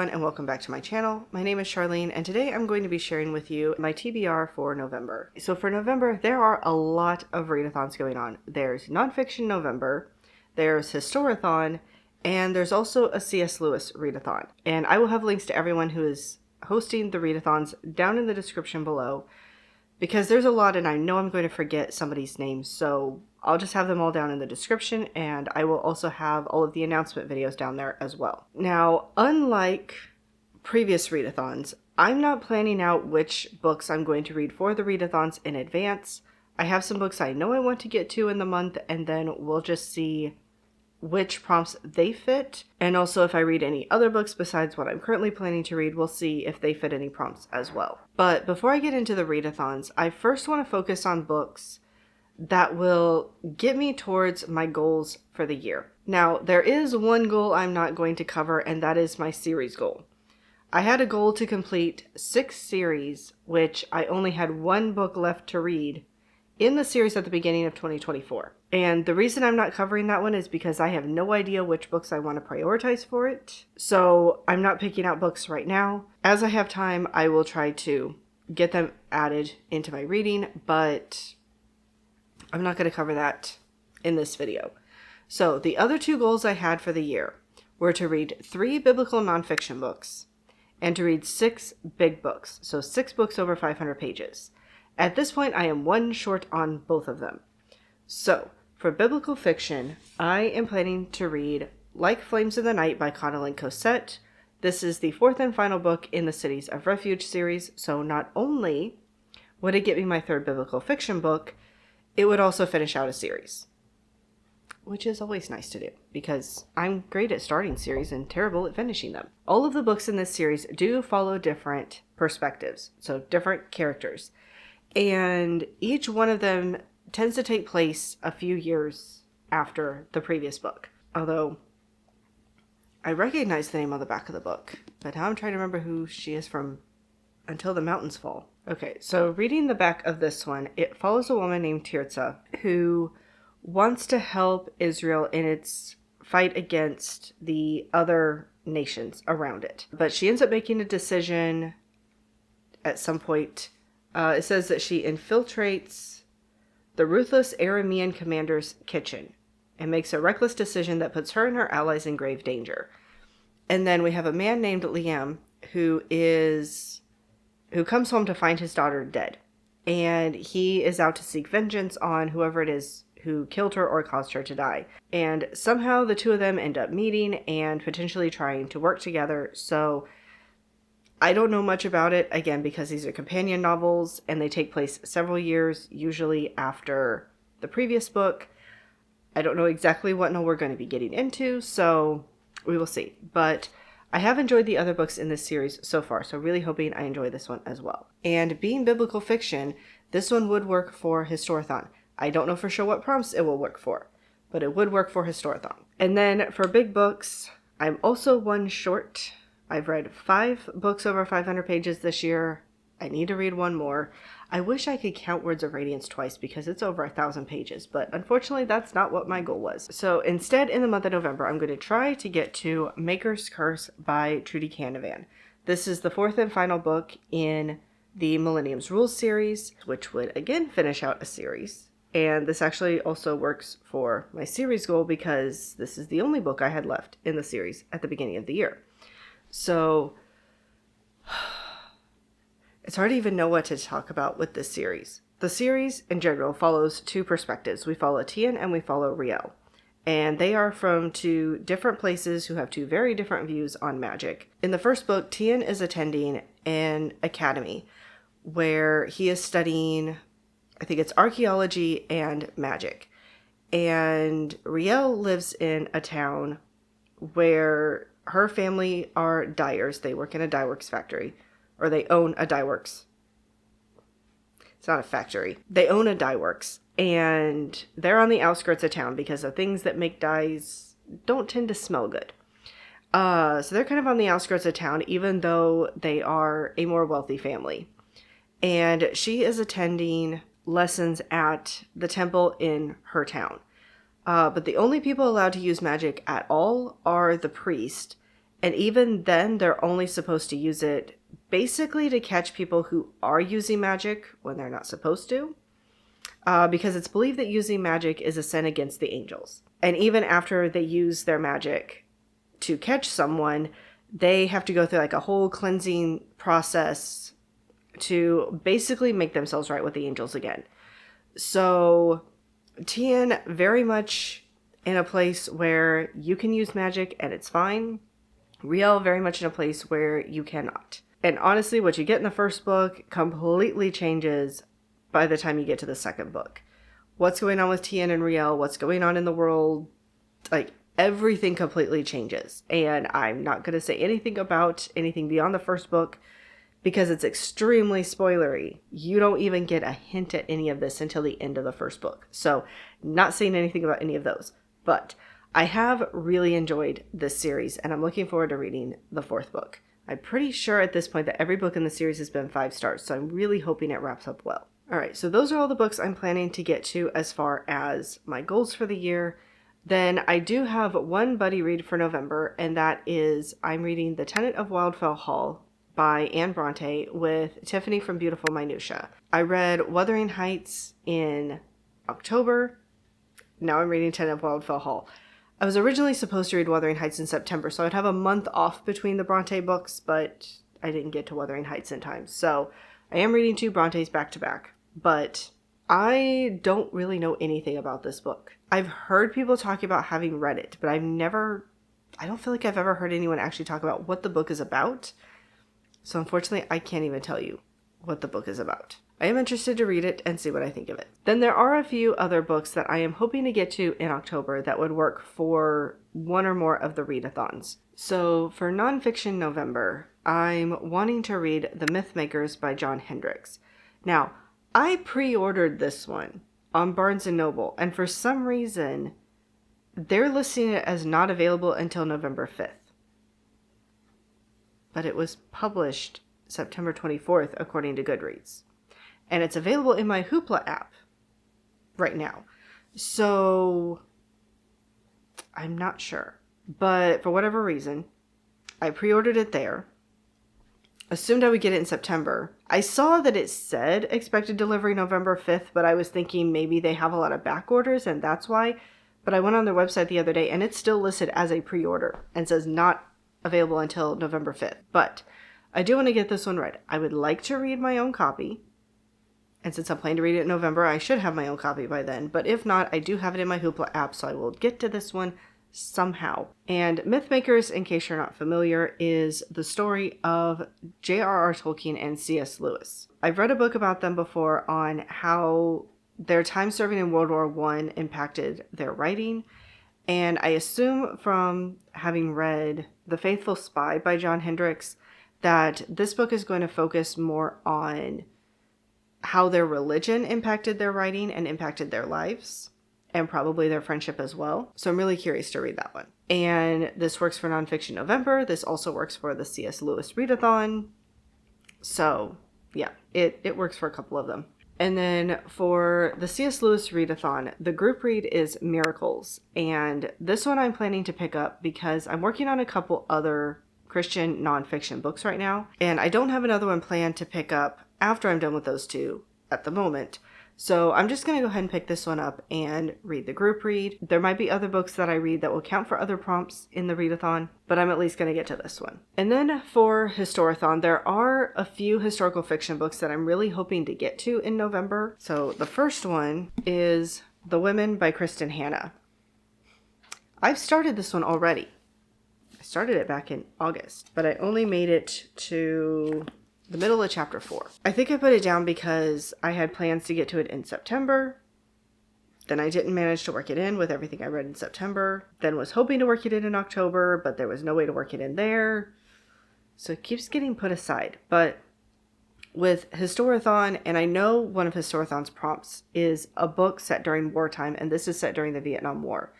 everyone, and welcome back to my channel. My name is Charlene, and today I'm going to be sharing with you my TBR for November. So for November, there are a lot of readathons going on. There's Nonfiction November, there's Historathon, and there's also a C.S. Lewis Readathon. And I will have links to everyone who is hosting the readathons down in the description below, because there's a lot and I know I'm going to forget somebody's name, so I'll just have them all down in the description, and I will also have all of the announcement videos down there as well. Now, unlike previous readathons, I'm not planning out which books I'm going to read for the readathons in advance. I have some books I know I want to get to in the month, and then we'll just see which prompts they fit. And also if I read any other books besides what I'm currently planning to read, we'll see if they fit any prompts as well. But before I get into the readathons, I first want to focus on books that will get me towards my goals for the year. Now, there is one goal I'm not going to cover, and that is my series goal. I had a goal to complete 6 series, which I only had 1 book left to read in the series at the beginning of 2024. And the reason I'm not covering that one is because I have no idea which books I want to prioritize for it. So I'm not picking out books right now. As I have time, I will try to get them added into my reading, but I'm not going to cover that in this video. So the other 2 goals I had for the year were to read 3 biblical nonfiction books and to read 6 big books. So 6 books over 500 pages. At this point, I am 1 short on both of them. So for biblical fiction, I am planning to read Like Flames in the Night by Connelly Cosette. This is the 4th and final book in the Cities of Refuge series. So not only would it get me my 3rd biblical fiction book, it would also finish out a series, which is always nice to do because I'm great at starting series and terrible at finishing them. All of the books in this series do follow different perspectives, so different characters, and each one of them tends to take place a few years after the previous book. Although I recognize the name on the back of the book, but now I'm trying to remember who she is from Until the Mountains Fall. Okay, so reading the back of this one, it follows a woman named Tirzah who wants to help Israel in its fight against the other nations around it. But she ends up making a decision at some point. It says that she infiltrates the ruthless Aramean commander's kitchen and makes a reckless decision that puts her and her allies in grave danger. And then we have a man named Liam who comes home to find his daughter dead. And he is out to seek vengeance on whoever it is who killed her or caused her to die. And somehow the 2 of them end up meeting and potentially trying to work together. So I don't know much about it, again, because these are companion novels and they take place several years, usually after the previous book. I don't know exactly what we're going to be getting into, so we will see. But I have enjoyed the other books in this series so far, so really hoping I enjoy this one as well. And being biblical fiction, this one would work for Historathon. I don't know for sure what prompts it will work for, but it would work for Historathon. And then for big books, I'm also 1 short. I've read 5 books over 500 pages this year. I need to read 1 more. I wish I could count Words of Radiance twice because it's over 1,000 pages, but unfortunately that's not what my goal was. So instead, in the month of November, I'm going to try to get to Maker's Curse by Trudy Canavan. This is the 4th and final book in the Millennium's Rules series, which would again finish out a series. And this actually also works for my series goal because this is the only book I had left in the series at the beginning of the year. So it's hard to even know what to talk about with this series. The series in general follows 2 perspectives. We follow Tien and we follow Riel. And they are from 2 different places who have 2 very different views on magic. In the first book, Tien is attending an academy where he is studying, I think it's archaeology and magic. And Riel lives in a town where her family are dyers. They work in a dye works factory. Or they own a dye works. It's not a factory. They own a dye works. And they're on the outskirts of town because the things that make dyes don't tend to smell good. So they're kind of on the outskirts of town, even though they are a more wealthy family. And she is attending lessons at the temple in her town. But the only people allowed to use magic at all are the priest And even then, they're only supposed to use it basically to catch people who are using magic when they're not supposed to. Because it's believed that using magic is a sin against the angels. And even after they use their magic to catch someone, they have to go through like a whole cleansing process to basically make themselves right with the angels again. So Tien very much in a place where you can use magic and it's fine. Riel very much in a place where you cannot. And honestly, what you get in the first book completely changes by the time you get to the second book. What's going on with Tien and Riel, what's going on in the world, like everything completely changes. And I'm not going to say anything about anything beyond the first book because it's extremely spoilery. You don't even get a hint at any of this until the end of the first book. So not saying anything about any of those. But I have really enjoyed this series and I'm looking forward to reading the fourth book. I'm pretty sure at this point that every book in the series has been 5 stars. So I'm really hoping it wraps up well. All right, so those are all the books I'm planning to get to as far as my goals for the year. Then I do have one buddy read for November, and that is I'm reading The Tenant of Wildfell Hall by Anne Bronte with Tiffany from Beautiful Minutia. I read Wuthering Heights in October. Now I'm reading Tenant of Wildfell Hall. I was originally supposed to read Wuthering Heights in September, so I'd have a month off between the Bronte books, but I didn't get to Wuthering Heights in time. So I am reading 2 Brontes back to back. But I don't really know anything about this book. I've heard people talk about having read it, but I don't feel like I've ever heard anyone actually talk about what the book is about. So unfortunately, I can't even tell you what the book is about. I am interested to read it and see what I think of it. Then there are a few other books that I am hoping to get to in October that would work for one or more of the readathons. So for Nonfiction November, I'm wanting to read The Mythmakers by John Hendricks. Now, I pre-ordered this one on Barnes & Noble, and for some reason, they're listing it as not available until November 5th. But it was published September 24th, according to Goodreads. And it's available in my Hoopla app right now. So, I'm not sure. But for whatever reason, I pre-ordered it there. Assumed I would get it in September. I saw that it said expected delivery November 5th, but I was thinking maybe they have a lot of back orders and that's why. But I went on their website the other day and it's still listed as a pre-order and says not available until November 5th. But I do want to get this one read. I would like to read my own copy. And since I'm planning to read it in November, I should have my own copy by then. But if not, I do have it in my Hoopla app, so I will get to this one somehow. And Mythmakers, in case you're not familiar, is the story of J.R.R. Tolkien and C.S. Lewis. I've read a book about them before on how their time serving in World War I impacted their writing. And I assume from having read The Faithful Spy by John Hendricks that this book is going to focus more on how their religion impacted their writing and impacted their lives. And probably their friendship as well. So I'm really curious to read that one. And this works for Nonfiction November. This also works for the C.S. Lewis Readathon. So yeah, it works for a couple of them. And then for the C.S. Lewis Readathon, the group read is Miracles. And this one I'm planning to pick up because I'm working on a couple other Christian nonfiction books right now. And I don't have another one planned to pick up after I'm done with those 2 at the moment. So I'm just going to go ahead and pick this one up and read the group read. There might be other books that I read that will count for other prompts in the readathon, but I'm at least going to get to this one. And then for Historathon, there are a few historical fiction books that I'm really hoping to get to in November. So the first one is The Women by Kristen Hanna. I've started this one already. I started it back in August, but I only made it to the middle of chapter 4. I think I put it down because I had plans to get to it in September. Then I didn't manage to work it in with everything I read in September. Then was hoping to work it in October, but there was no way to work it in there. So it keeps getting put aside. But with Historathon, and I know one of Historathon's prompts is a book set during wartime, and this is set during the Vietnam War.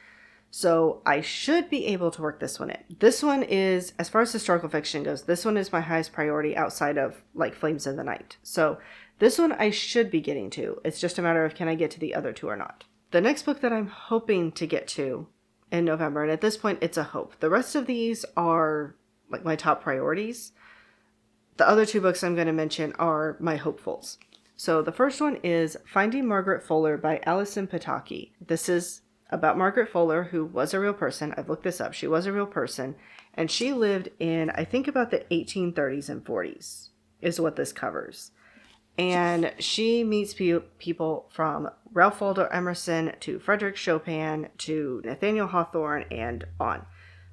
So I should be able to work this one in. This one is, as far as historical fiction goes, this one is my highest priority outside of like Flames in the Night. So this one I should be getting to. It's just a matter of can I get to the other 2 or not. The next book that I'm hoping to get to in November, and at this point it's a hope. The rest of these are like my top priorities. The other two books I'm going to mention are my hopefuls. So the first one is Finding Margaret Fuller by Alison Pataki. This is about Margaret Fuller, who was a real person. I've looked this up. She was a real person, and she lived in, I think, about the 1830s and 40s is what this covers. And she meets people from Ralph Waldo Emerson to Frederick Chopin to Nathaniel Hawthorne and on.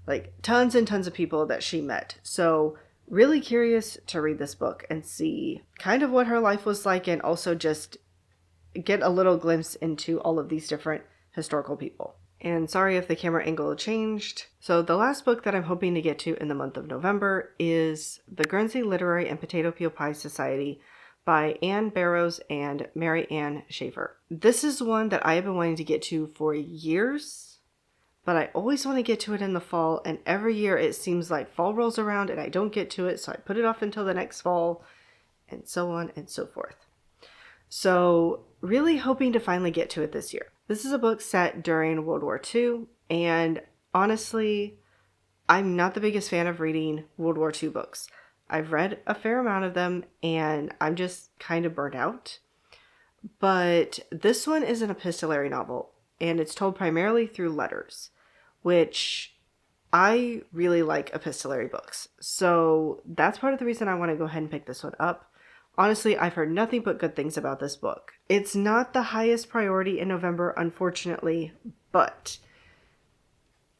Like tons and tons of people that she met. So really curious to read this book and see kind of what her life was like, and also just get a little glimpse into all of these different historical people. And sorry if the camera angle changed. So the last book that I'm hoping to get to in the month of November is The Guernsey Literary and Potato Peel Pie Society by Anne Barrows and Mary Ann Schaefer. This is one that I have been wanting to get to for years, but I always want to get to it in the fall, and every year it seems like fall rolls around and I don't get to it, so I put it off until the next fall, and so on and so forth. So really hoping to finally get to it this year. This is a book set during World War II, and honestly, I'm not the biggest fan of reading World War II books. I've read a fair amount of them, and I'm just kind of burnt out. But this one is an epistolary novel, and it's told primarily through letters, which I really like epistolary books. So that's part of the reason I want to go ahead and pick this one up. Honestly, I've heard nothing but good things about this book. It's not the highest priority in November, unfortunately, but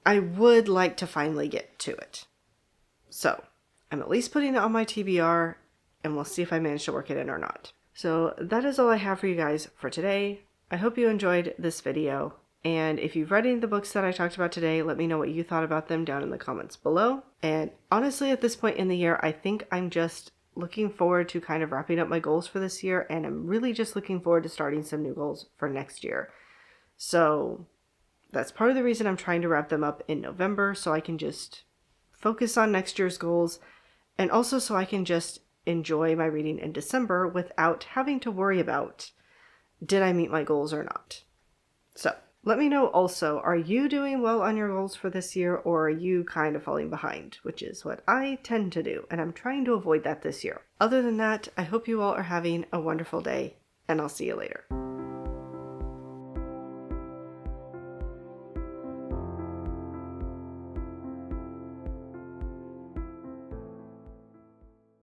I would like to finally get to it. So I'm at least putting it on my TBR, and we'll see if I manage to work it in or not. So that is all I have for you guys for today. I hope you enjoyed this video, and if you've read any of the books that I talked about today, let me know what you thought about them down in the comments below. And honestly, at this point in the year, I think I'm just looking forward to kind of wrapping up my goals for this year, and I'm really just looking forward to starting some new goals for next year. So that's part of the reason I'm trying to wrap them up in November, so I can just focus on next year's goals, and also so I can just enjoy my reading in December without having to worry about, did I meet my goals or not? So let me know also, are you doing well on your goals for this year, or are you kind of falling behind, which is what I tend to do, and I'm trying to avoid that this year. Other than that, I hope you all are having a wonderful day, and I'll see you later.